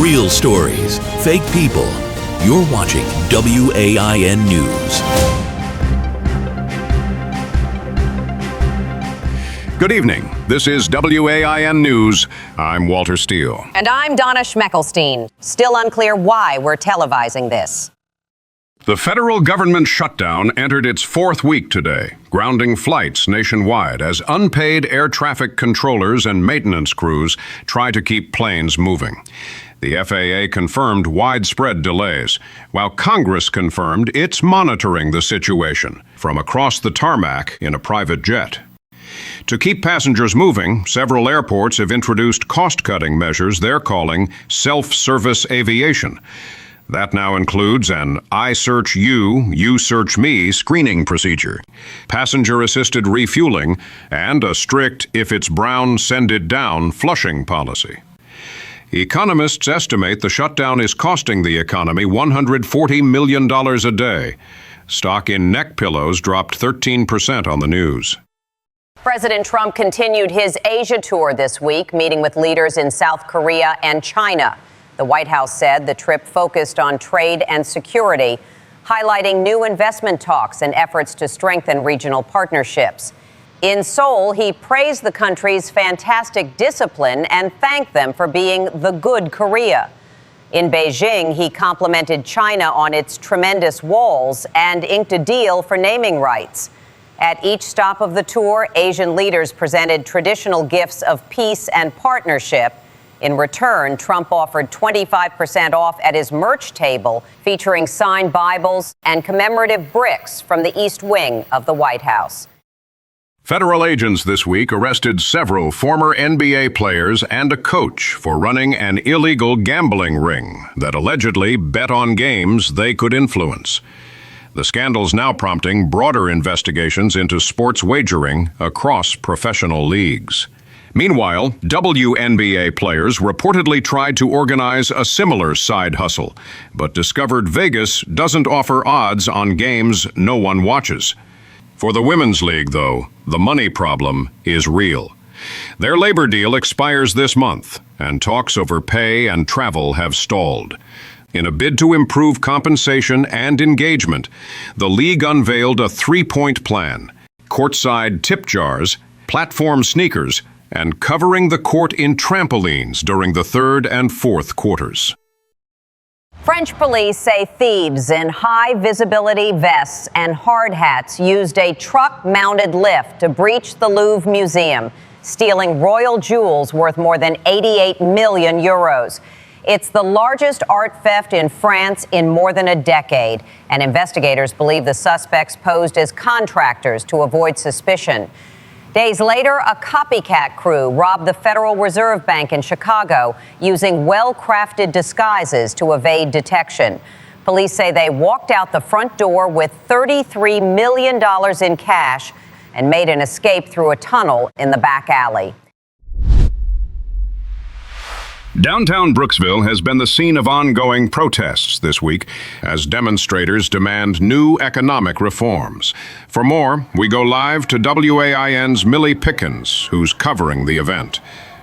Real stories, fake people. You're watching WAIN News. Good evening. This is WAIN News. I'm Walter Steele. And I'm Donna Shmeckelstein. Still unclear why we're televising this. The federal government shutdown entered its fourth week today, grounding flights nationwide as unpaid air traffic controllers and maintenance crews try to keep planes moving. The FAA confirmed widespread delays, while Congress confirmed it's monitoring the situation from across the tarmac in a private jet. To keep passengers moving, several airports have introduced cost-cutting measures they're calling self-service aviation. That now includes an I search you, you search me screening procedure, passenger-assisted refueling, and a strict if it's brown, send it down flushing policy. Economists estimate the shutdown is costing the economy $140 million a day. Stock in neck pillows dropped 13% on the news. President Trump continued his Asia tour this week, meeting with leaders in South Korea and China. The White House said the trip focused on trade and security, highlighting new investment talks and efforts to strengthen regional partnerships. In Seoul, he praised the country's fantastic discipline and thanked them for being the good Korea. In Beijing, he complimented China on its tremendous walls and inked a deal for naming rights. At each stop of the tour, Asian leaders presented traditional gifts of peace and partnership. In return, Trump offered 25% off at his merch table, featuring signed Bibles and commemorative bricks from the East Wing of the White House. Federal agents this week arrested several former NBA players and a coach for running an illegal gambling ring that allegedly bet on games they could influence. The scandal's now prompting broader investigations into sports wagering across professional leagues. Meanwhile, WNBA players reportedly tried to organize a similar side hustle, but discovered Vegas doesn't offer odds on games no one watches. For the Women's League, though, the money problem is real. Their labor deal expires this month, and talks over pay and travel have stalled. In a bid to improve compensation and engagement, the league unveiled a three-point plan: courtside tip jars, platform sneakers, and covering the court in trampolines during the third and fourth quarters. French police say thieves in high-visibility vests and hard hats used a truck-mounted lift to breach the Louvre Museum, stealing royal jewels worth more than 88 million euros. It's the largest art theft in France in more than a decade, and investigators believe the suspects posed as contractors to avoid suspicion. Days later, a copycat crew robbed the Federal Reserve Bank in Chicago using well-crafted disguises to evade detection. Police say they walked out the front door with $33 million in cash and made an escape through a tunnel in the back alley. Downtown Brooksville has been the scene of ongoing protests this week as demonstrators demand new economic reforms. For more, we go live to WAIN's Millie Pickens, who's covering the event.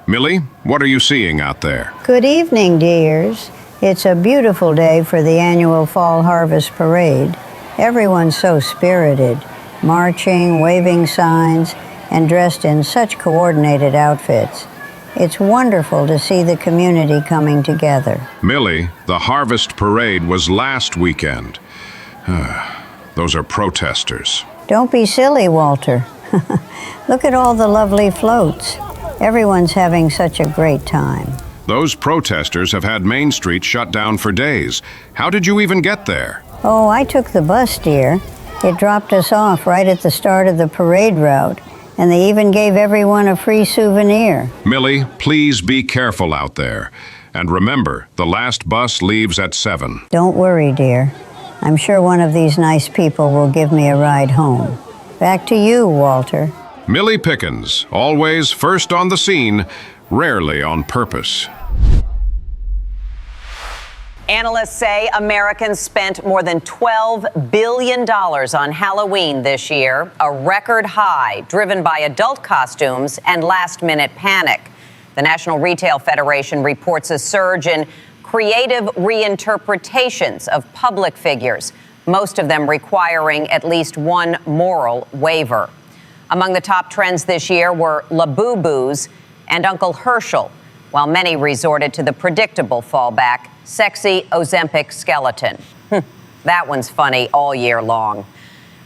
Millie, what are you seeing out there? Good evening, dears. It's a beautiful day for the annual Fall Harvest Parade. Everyone's so spirited, marching, waving signs, and dressed in such coordinated outfits. It's wonderful to see the community coming together. Millie, the Harvest Parade was last weekend. Those are protesters. Don't be silly, Walter. Look at all the lovely floats. Everyone's having such a great time. Those protesters have had Main Street shut down for days. How did you even get there? Oh, I took the bus, dear. It dropped us off right at the start of the parade route. And they even gave everyone a free souvenir. Millie, please be careful out there. And remember, the last bus leaves at 7. Don't worry, dear. I'm sure one of these nice people will give me a ride home. Back to you, Walter. Millie Pickens, always first on the scene, rarely on purpose. Analysts say Americans spent more than $12 billion on Halloween this year, a record high driven by adult costumes and last-minute panic. The National Retail Federation reports a surge in creative reinterpretations of public figures, most of them requiring at least one moral waiver. Among the top trends this year were Labubu's and Uncle Herschel, while many resorted to the predictable fallback, sexy Ozempic skeleton. That one's funny all year long.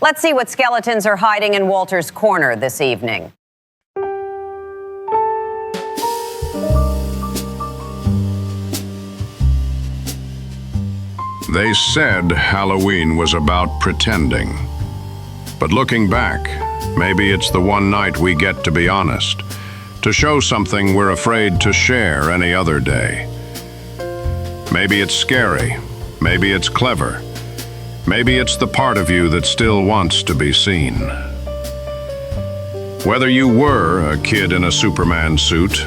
Let's see what skeletons are hiding in Walter's corner this evening. They said Halloween was about pretending. But looking back, maybe it's the one night we get to be honest, to show something we're afraid to share any other day. Maybe it's scary, maybe it's clever, maybe it's the part of you that still wants to be seen. Whether you were a kid in a Superman suit,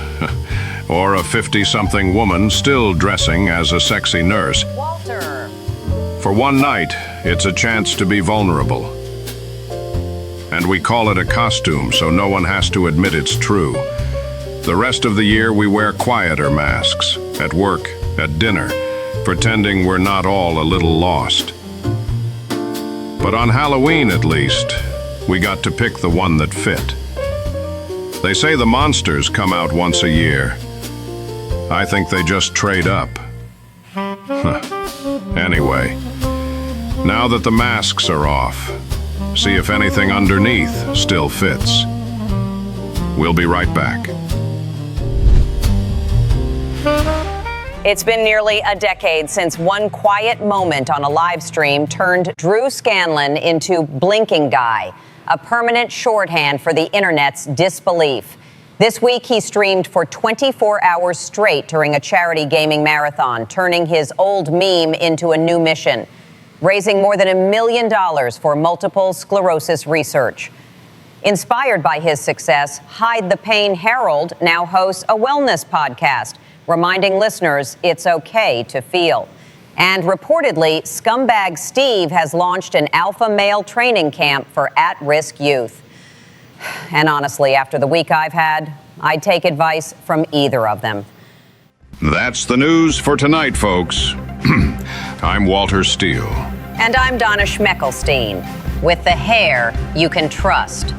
or a 50-something woman still dressing as a sexy nurse, Walter! For one night, it's a chance to be vulnerable. And we call it a costume so no one has to admit it's true. The rest of the year we wear quieter masks, at work, at dinner, pretending we're not all a little lost. But on Halloween, at least, we got to pick the one that fit. They say the monsters come out once a year. I think they just trade up. Anyway, now that the masks are off, see if anything underneath still fits. We'll be right back. It's been nearly a decade since one quiet moment on a live stream turned Drew Scanlon into Blinking Guy, a permanent shorthand for the internet's disbelief. This week, he streamed for 24 hours straight during a charity gaming marathon, turning his old meme into a new mission, raising more than $1 million for multiple sclerosis research. Inspired by his success, Hide the Pain Herald now hosts a wellness podcast, reminding listeners it's okay to feel. And reportedly, Scumbag Steve has launched an alpha male training camp for at-risk youth. And honestly, after the week I've had, I'd take advice from either of them. That's the news for tonight, folks. I'm Walter Steele. And I'm Donna Shmeckelstein, with the hair you can trust.